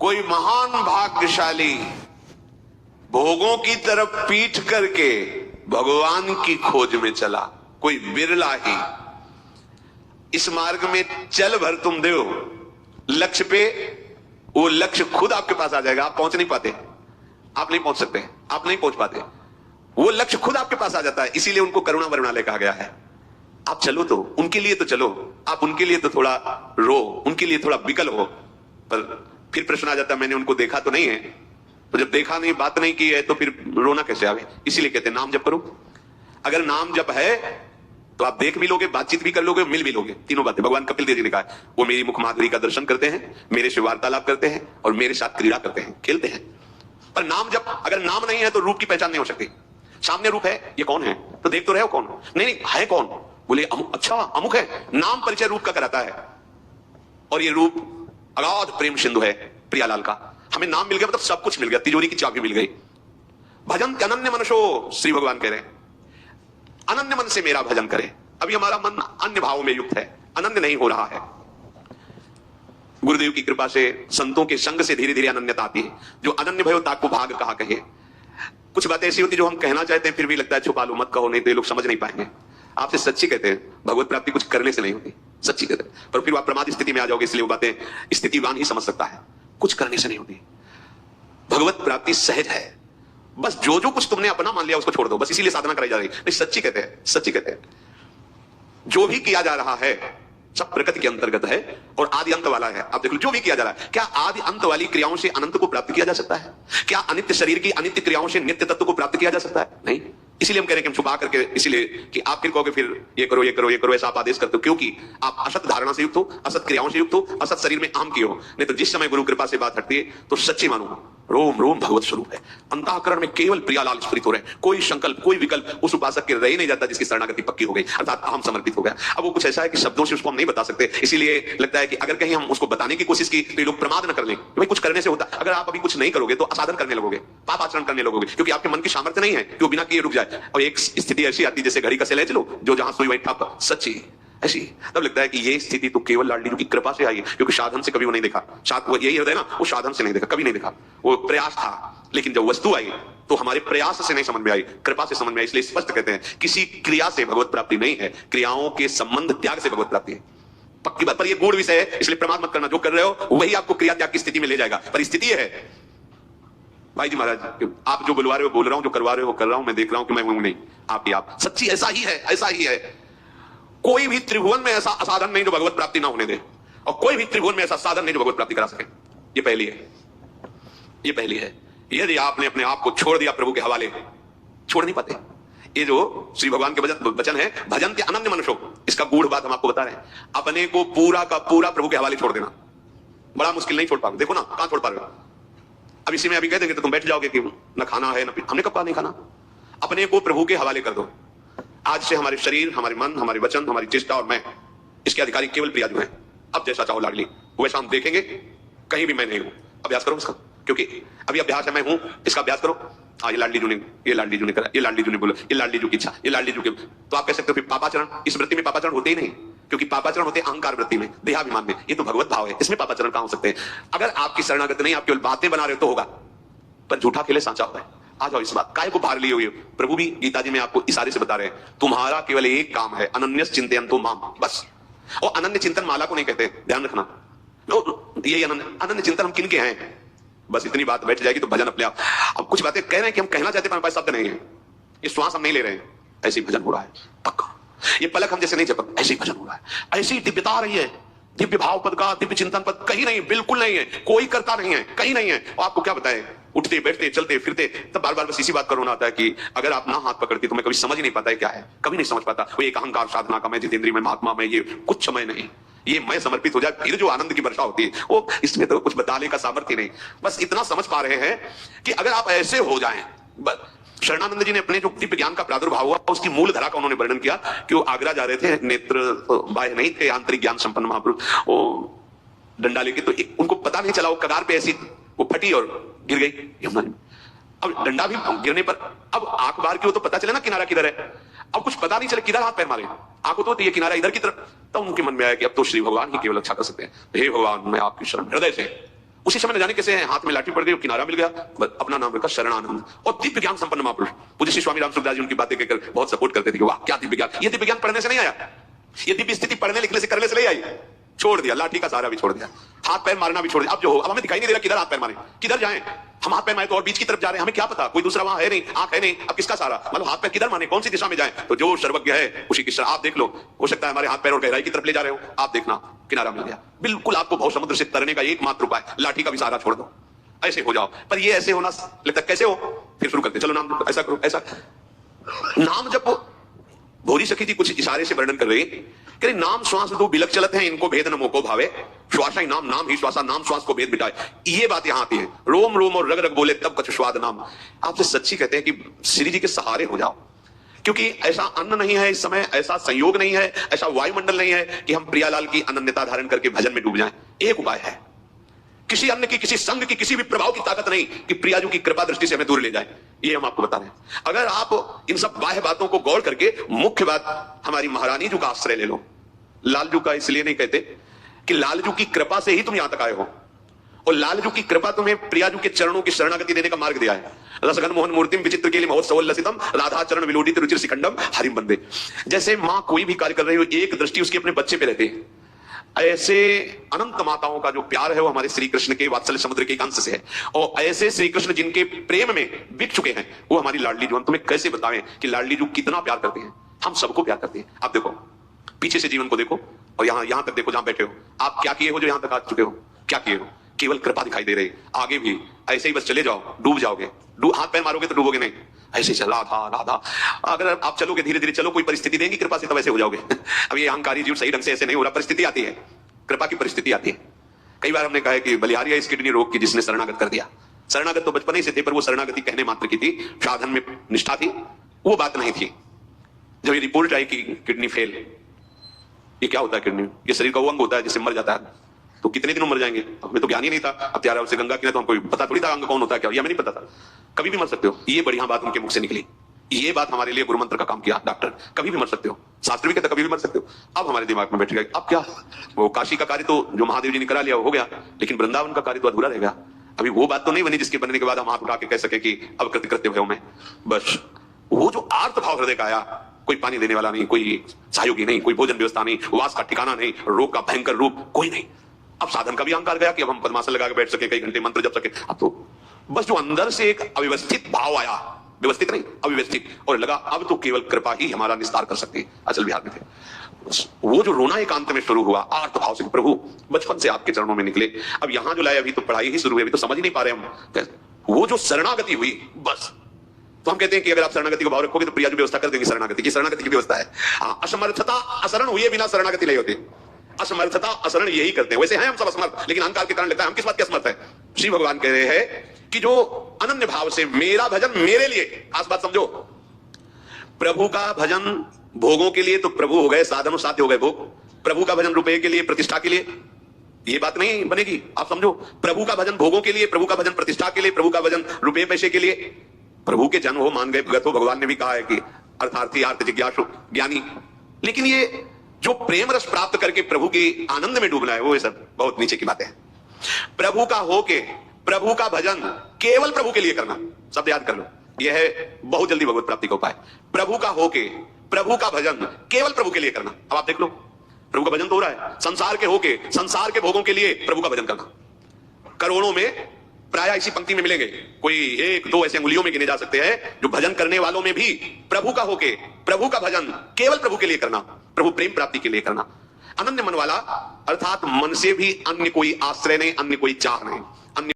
कोई महान भाग्यशाली भोगों की तरफ पीठ करके भगवान की खोज में चला, कोई बिरला ही। इस मार्ग में चल भर तुम देव, लक्ष्य पे वो लक्ष्य खुद आपके पास आ जाएगा। आप पहुंच नहीं पाते, आप नहीं पहुंच सकते, आप नहीं पहुंच पाते, वो लक्ष्य खुद आपके पास आ जाता है। इसीलिए उनको करुणा वरुणालय कहा गया है। आप चलो तो उनके लिए तो चलो, आप उनके लिए तो थोड़ा रो, उनके लिए थोड़ा विकल हो। पर फिर प्रश्न आ जाता है मैंने उनको देखा तो नहीं है, तो जब देखा नहीं, बात नहीं की है, तो फिर रोना कैसे आवे। इसीलिए कहते हैं नाम जप करो। अगर नाम जप है तो आप देख भी लोगे, बातचीत भी कर लोगे, मिल भी लोगे। तीनों बातें भगवान कपिल देव जी ने कहा है। वो मेरी मुख माधुरी का दर्शन करते हैं, मेरे से वार्तालाप करते हैं और मेरे साथ क्रीड़ा करते हैं, खेलते हैं। पर नाम जप, अगर नाम नहीं है तो रूप की पहचान नहीं हो सकती। सामने रूप है, ये कौन है, तो देख तो रहे हो कौन, नहीं नहीं है कौन, बोले अमुक, अच्छा अमुक है। नाम परिचय रूप का कराता है। और ये रूप अगाध प्रेम सिंधु है प्रियालाल का। हमें नाम मिल गया मतलब सब कुछ मिल गया, तिजोरी की चाबी मिल गई। भजन अनन्य मनसो, श्री भगवान कह रहे हैं अनन्य मन से मेरा भजन करे। अभी हमारा मन अन्य भावों में युक्त है, अनन्य नहीं हो रहा है। गुरुदेव की कृपा से, संतों के संग से धीरे धीरे अनन्यता आती है। जो अनन्य भयो ताको भाग कहा कहे। कुछ बातें ऐसी होती जो हम कहना चाहते हैं फिर भी लगता है छुपा लो, मत कहो, नहीं तो ये लोग समझ नहीं पाएंगे। आपसे सच्ची कहते हैं, भगवत प्राप्ति कुछ करने से नहीं होती, सच्ची कहते हैं। पर फिर आप प्रमाद स्थिति में आ जाओगे, इसलिए वो बातें स्थितिवान ही समझ सकता है, कुछ करने से नहीं होती। भगवत प्राप्ति सहज है, बस जो जो कुछ तुमने अपना मान लिया उसको छोड़ दो, बस इसीलिए साधना कराई जा रही है। नहीं, सच्ची कहते हैं, सच्ची कहते हैं। जो भी किया जा रहा है सब प्रकृति के अंतर्गत है और आदि अंत वाला है। आप देख लो, जो भी किया जा रहा है, क्या आदि अंत वाली क्रियाओं से अनंत को प्राप्त किया जा सकता है? क्या अनित्य शरीर की अनित्य क्रियाओं से नित्य तत्व को प्राप्त किया जा सकता है? नहीं। इसीलिए हम कह रहे हैं कि हम छुपा करके, इसलिए कि आप फिर कहोगे फिर ये करो, ये करो, ये करो, ऐसा आप आदेश करते हो क्योंकि आप असत धारणा से युक्त हो, असत क्रियाओं से युक्त हो, असत शरीर में आम की हो। नहीं तो जिस समय गुरु कृपा से बात हटती है तो सच्ची मानो रोम रोम भगवत स्वरूप है। अंतःकरण में केवल प्रियालाल स्फुरित हो रहे हैं। कोई संकल्प, कोई विकल्प उस उपासक के रह ही नहीं जाता जिसकी शरणागति पक्की हो गई, अर्थात अहम समर्पित हो गया। अब वो कुछ ऐसा है कि शब्दों से उसको हम नहीं बता सकते। इसीलिए लगता है कि अगर कहीं हम उसको बताने की कोशिश की तो ये लोग प्रमाद न कर लें, भाई कुछ करने से होता। अगर आप अभी कुछ नहीं करोगे तो असाधन करने लगोगे, पाप आचरण करने लगोगे, क्योंकि आपके मन की सामर्थ्य नहीं है कि वो बिना किए रुक जाए। और एक स्थिति ऐसी आती है जैसे घड़ी का सेल है, चलो जो जहां सुई वही ठप, सच्ची ऐसी। तब लगता है कि ये स्थिति तो केवल लाडली जी की कृपा से आई है, क्योंकि साधन से कभी वो नहीं देखा। वो यही हृदय ना, वो साधन से नहीं देखा, कभी नहीं देखा, वो प्रयास था। लेकिन जब वस्तु आई तो हमारे प्रयास से नहीं समझ में आई, कृपा से समझ में आई। इसलिए स्पष्ट कहते हैं किसी क्रिया से भगवत प्राप्ति नहीं है, क्रियाओं के संबंध त्याग से भगवत प्राप्ति है। पक्की बात, पर यह गूढ़ विषय है, इसलिए प्रमाद मत करना। जो कर रहे हो वही आपको क्रिया त्याग की स्थिति में ले जाएगा। पर स्थिति है भाई जी महाराज, आप जो बुलवा रहे हो बोल रहा हूं, जो करवा रहे हो कर रहा हूं, मैं देख रहा हूं कि मैं हूं नहीं, आप ही आप। सच्ची ऐसा ही है, ऐसा ही है। कोई भी त्रिभुवन में ऐसा असाधन नहीं जो भगवत प्राप्ति ना होने दे, और कोई भी त्रिभुवन में ऐसा साधन नहीं जो भगवत प्राप्ति करा सके। ये पहली है, ये पहली है। यदि आपने अपने आप को छोड़ दिया प्रभु के हवाले, छोड़ नहीं पाते। ये जो श्री भगवान के वचन है, भजन के अनन्य मनुष्यों, इसका गूढ़ बात हम आपको बता रहे हैं। अपने को पूरा का पूरा प्रभु के हवाले छोड़ देना बड़ा मुश्किल, नहीं छोड़ पाओगे। देखो ना कहां छोड़ पा रहे हो। अब इसी में अभी कह देंगे तो तुम बैठ जाओगे कि न खाना है न, हमने कब कहा नहीं खाना। अपने को प्रभु के हवाले कर दो। आज से हमारे शरीर, हमारे मन, हमारे वचन, हमारी चेष्टा और मैं, इसके अधिकारी केवल प्रियाजू हैं। अब जैसा चाहो लाडली, वैसा हम देखेंगे, कहीं भी मैं नहीं हूं। अभ्यास करो इसका, क्योंकि अभी अभ्यास है मैं हूं, इसका अभ्यास करो। हाँ, ये लाडली जू ने, ये लाडली जू ने करा, ये लाडली जू ने बोला, ये लाडली जू की इच्छा, ये लाडली जू के। तो आप कह सकते हो फिर पापाचरण, इस वृत्ति में पापाचरण होते ही नहीं, क्योंकि पापाचरण होते अहंकार वृत्ति में, देहाभिमान में। ये तो भगवत भाव है, इसमें पापाचरण कहां हो सकते हैं। अगर आपकी शरणागति नहीं, आप केवल बातें बना रहे हो तो होगा, पर झूठा खेले सांचा होता है। आ जाओ इस बात, काय को भार लिए हुए। प्रभु भी गीता जी में आपको इशारे से बता रहे हैं, तुम्हारा केवल एक काम है, अनन्य चिंतयन्तो माम, बस। और अनन्य चिंतन माला को नहीं कहते, ध्यान रखना। ये अनन्य चिंतन हम किन के हैं, बस इतनी बात बैठ जाएगी तो भजन अपने आप। अब कुछ बातें कह रहे हैं कि हम कहना चाहते हैं, शब्द नहीं है। ये श्वास हम नहीं ले रहे हैं, ऐसे ही भजन हो रहा है पक्का। ये पलक हम जैसे नहीं झपक, ऐसे ही भजन हो रहा है। ऐसी दिव्यता आ रही है, दिव्य भाव पद का, दिव्य चिंतन पद कहीं नहीं, बिल्कुल नहीं है, कोई करता नहीं है, कहीं नहीं है। और आपको क्या बताए, उठते बैठते चलते फिरते तब बार बार बस इसी बात करो ना आता है कि अगर आप ना हाथ पकड़ती तो मैं कभी समझ ही नहीं पाता है क्या है, कभी नहीं समझ पाता। वो एक अहंकार साधना का मैं, जितेंद्रिय में, महात्मा में, ये कुछ समय नहीं। ये मैं समर्पित हो जाए फिर जो आनंद की वर्षा होती है, वो इसमें तो कुछ बताने का सामर्थ्य नहीं। बस इतना समझ पा रहे हैं कि अगर आप ऐसे हो जाएं। शरणानंद जी ने अपने जो दिव्य ज्ञान का प्रादुर्भाव हुआ उसकी मूल धारा का उन्होंने वर्णन किया कि वो आगरा जा रहे थे, नेत्र बाह्य नहीं थे, आंतरिक ज्ञान संपन्न महापुरुष। वो डंडा लेके, तो उनको पता नहीं चला, वो कगार पे ऐसी वो फटी और गिर गई यमुना में। अब डंडा भी गिरने पर अब आंख बार की हो तो पता चले ना किनारा किधर है। अब कुछ पता नहीं चले किधर हाथ पैर मारे, आंखों तो ये किनारा इधर की तरफ। तब उनके मन में आया कि अब तो श्री भगवान ही केवल अच्छा कर सकते हैं। हे भगवान, मैं आपकी शरण हृदय से उसी समय न जाने कैसे हाथ में लाठी पड़ गई, किनारा मिल गया, अपना नाम रखा शरणानंद। और दिव्य ज्ञान संपन्न महापुरुष पूज्य श्री स्वामी राम सुखदास जी उनकी बातें कहकर बहुत सपोर्ट करते थे कि वाह क्या दिव्य ज्ञान। ये दिव्य ज्ञान पढ़ने से नहीं आया, ये दिव्य स्थिति पढ़ने लिखने से करने से नहीं आई। छोड़ दिया, लाठी का सहारा भी छोड़ दिया, हाथ पैर मारना भी छोड़ दिया। अब जो हो, अब हमें दिखाई नहीं दे रहा किधर हाथ पैर मारे, किधर जाएं। हम हाथ पैर मारे तो और बीच की तरफ जा रहे हैं, हमें क्या पता, कोई दूसरा वहां है नहीं, आंख है नहीं, अब किसका सहारा, मतलब हाथ पैर किधर माने, कौन सी दिशा में जाएं। तो जो सर्वज्ञ है उसी की शरण आप देख लो, हो सकता है हमारे हाथ पैर और गहराई की तरफ ले जा रहे हो, आप देखना किनारा मिल गया। बिल्कुल आपको भव समुद्र से तरने का एकमात्र उपाय, लाठी का भी सहारा छोड़ दो, ऐसे हो जाओ। पर ये ऐसे होना लगता कैसे हो, फिर शुरू करते चलो नाम ऐसा करो ऐसा। नाम जब भोरी सखी जी कुछ इशारे से वर्णन कर रही, कह रही नाम श्वास दो बिलक चलत है, इनको भेद न मोको भावे, श्वासा ही नाम, नाम ही श्वासा, नाम श्वास को भेद मिटाए। ये बात यहां आती है, रोम रोम और रग रग बोले तब कछु स्वाद नाम। आपसे सच्ची कहते हैं कि श्री जी के सहारे हो जाओ, क्योंकि ऐसा अन्न नहीं है इस समय, ऐसा संयोग नहीं है, ऐसा वायुमंडल नहीं है कि हम प्रियालाल की अनन्यता धारण करके भजन में डूब जाएं। एक उपाय है, किसी अन्य की, किसी संघ की, किसी भी प्रभाव की ताकत नहीं कि प्रियाजू की कृपा दृष्टि से हमें दूर ले जाए। ये हम आपको बता रहे हैं। अगर आप इन सब बाह्य बातों को गौर करके मुख्य बात हमारी महारानी जू का आश्रय ले लो। लालजू का इसलिए नहीं कहते कि लालजू की कृपा से ही तुम यहां तक आए हो, और लालजू की कृपा तुम्हें प्रियाजू के चरणों की शरणागति देने का मार्ग दिया है। रसगन मोहन मूर्तिम विचित्र के लिए महोत्सव लसितम, राधा चरण विलोडित रुचिर सिकंडम हरिम बंदे। जैसे मां कोई भी कार्य कर रही हो, एक दृष्टि उसकी अपने बच्चे पे रहती है, ऐसे अनंत माताओं का जो प्यार है वो हमारे श्री कृष्ण के वात्सल्य समुद्र के एक अंश से है। और ऐसे श्री कृष्ण जिनके प्रेम में बिक चुके हैं वो हमारी लाडली जू। हम तुम्हें कैसे बताएं कि लाडली जू कितना प्यार करते हैं, हम सबको प्यार करते हैं। आप देखो पीछे से जीवन को देखो और यहां तक देखो जहां बैठे हो, आप क्या किए हो जो यहां तक आ चुके हो, क्या किए हो, केवल कृपा दिखाई दे रही। आगे भी ऐसे ही बस चले जाओ, डूब जाओगे, हाथ पैर मारोगे तो डूबोगे नहीं, ऐसे चला था राधा। अगर आप चलोगे धीरे धीरे चलो, कोई परिस्थिति देंगी कृपा से, तब ऐसे हो जाओगे। अब ये अहंकारी जीव सही ढंग से ऐसे नहीं हो रहा, परिस्थिति आती है, कृपा की परिस्थिति आती है। कई बार हमने कहा है कि बलिहारी है इस किडनी रोग की जिसने शरणागत कर दिया। शरणागत तो बचपन ही से थे, पर वो शरणागति कहने मात्र की थी, साधन में निष्ठा थी, वो बात नहीं थी। जब ये रिपोर्ट आई कि किडनी फेल, ये क्या होता है किडनी, ये शरीर का वो अंग होता है जिससे मर जाता है, तो कितने दिनों मर जाएंगे, हमें तो ज्ञान ही नहीं था। अब त्यारा से गंगा की तो हमको पता थोड़ी था अंग कौन होता है क्या, ये हमें नहीं पता था। कभी भी मर सकते हो, ये बढ़िया बात उनके मुख से निकली। ये बात हमारे लिए गुरु मंत्र का काम किया, डॉक्टर कभी भी मर सकते हो, शास्त्र भी कहता कभी भी मर सकते हो। अब हमारे दिमाग में बैठ गया, अब क्या, वो काशी का कार्य तो जो महादेव जी ने करा लिया वो हो गया, लेकिन वृंदावन का कार्य तो अधूरा रह गया। अभी वो बात तो नहीं बनी जिसके बनने के बाद हम हाथ उठा के कह सके कि अब कृत्य भयो में। बस वो जो आर्त भाव हृदय का आया, कोई पानी देने वाला नहीं, कोई सहयोगी नहीं, कोई भोजन व्यवस्था नहीं, वास का ठिकाना नहीं, रोग का भयंकर रूप कोई नहीं। अब साधन का भी अहंकार गया कि अब हम पद्मासन लगा के बैठ सके, कई घंटे मंत्र जप सके। अब तो बस जो अंदर से एक अव्यवस्थित भाव आया, व्यवस्थित नहीं अव्यवस्थित, और लगा अब तो केवल कृपा ही हमारा निस्तार कर सकती है। अचल बिहार में थे, वो जो रोना एकांत में शुरू हुआ आर्त भाव से, प्रभु बचपन से आपके चरणों में निकले, अब यहां जो लाए अभी तो पढ़ाई ही शुरू हुई, अभी तो समझ ही नहीं पा रहे हम। वो जो शरणागति हुई, बस तो हम कहते हैं कि अगर आप शरणागति को भाव रखोगे तो प्रियाजू व्यवस्था कर देंगे। शरणागति की व्यवस्था है। असमर्थता असरण हुए बिना शरणागति नहीं होती। असमर्थता असरण यही करते हैं। वैसे हैं हम सब असमर्थ, लेकिन अहंकार के कारण लगता है हम किस बात के असमर्थ है। श्री भगवान कह रहे हैं कि जो अनन्य भाव से मेरा भजन मेरे लिए, खास बात समझो, प्रभु का भजन भोगों के लिए तो प्रभु हो गए, साधनों साध्य हो गए भोग। प्रभु का भजन रुपए के लिए, प्रतिष्ठा के लिए, ये बात नहीं बनेगी। आप समझो, प्रभु का भजन भोगों के लिए, प्रभु का भजन प्रतिष्ठा के लिए, प्रभु का भजन रुपए पैसे के लिए। प्रभु के जन हो, मान गए, भगत हो, भगवान ने भी कहा है कि अर्थार्थी अर्थ जिज्ञासु ज्ञानी। लेकिन ये जो प्रेम रस प्राप्त करके प्रभु के आनंद में डूबना है, वो सब बहुत नीचे की बातें हैं। प्रभु का होके प्रभु का भजन केवल प्रभु के लिए करना, शब्द याद कर लो, यह है बहुत जल्दी भगवत प्राप्ति का उपाय। प्रभु का होके प्रभु का भजन केवल प्रभु के लिए करना। अब आप देख लो, प्रभु का भजन तो हो रहा है, संसार के होके संसार के भोगों के लिए प्रभु का भजन करना। करोड़ों में प्राय इसी पंक्ति में मिलेंगे, कोई एक दो ऐसे अंगुलियों में गिने जा सकते हैं जो भजन करने वालों में भी प्रभु का होके प्रभु का भजन केवल प्रभु के लिए करना, प्रभु प्रेम प्राप्ति के लिए करना। अनन्य मन वाला, अर्थात मन से भी अन्य कोई आश्रय नहीं, अन्य कोई चाह नहीं।